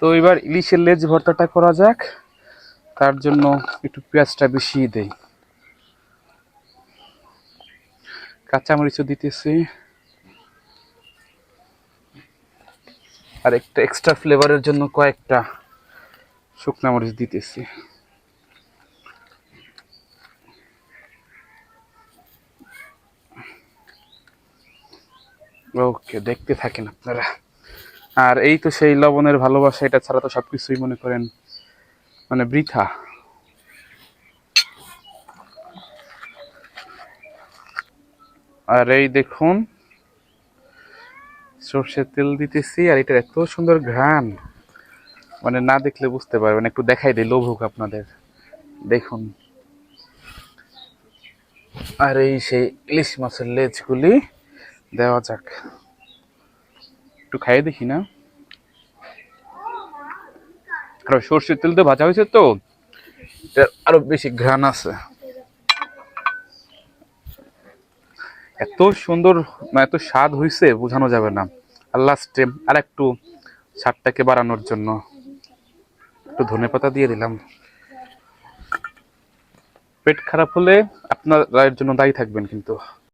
তো এবার ইলিশের লেজ ভর্তাটা করা যাক, তার জন্য একটু পেঁয়াজটা বেশি দেই, কাঁচামরিচও দিতেছি, আর একটা এক্সট্রা ফ্লেভারের জন্য কয়েকটা শুকনা মরিচ দিতেছি। ওকে, দেখতে থাকেন আপনারা। আর এই তো সেই লবণের ভালোবাসা, এটা ছাড়া তো সবকিছুই মনে করেন মানে বৃথা। আর এই দেখুন সর্ষের তেল দিতেছি, আর এটা এত সুন্দর ঘ্রাণ, মানে না দেখলে বুঝতে পারবেন। একটু দেখাই দিই, লোভ হোক আপনাদের, দেখুন। আর এই সেই ইলিশ মাছের লেজগুলি দেওয়া যাক, একটু খাইয়ে দেখি না। আর সর্ষের তেল তো ভাজা হয়েছে, তো এটার আরো বেশি ঘ্রাণ আছে। এত সুন্দর, মানে এত স্বাদ হয়েছে বোঝানো যাবে না। আর লাস্টে আর একটু স্বাদটাকে বাড়ানোর জন্য একটু ধনেপাতা দিয়ে দিলাম। পেট খারাপ হলে আপনারা এর জন্য দায়ী থাকবেন কিন্তু।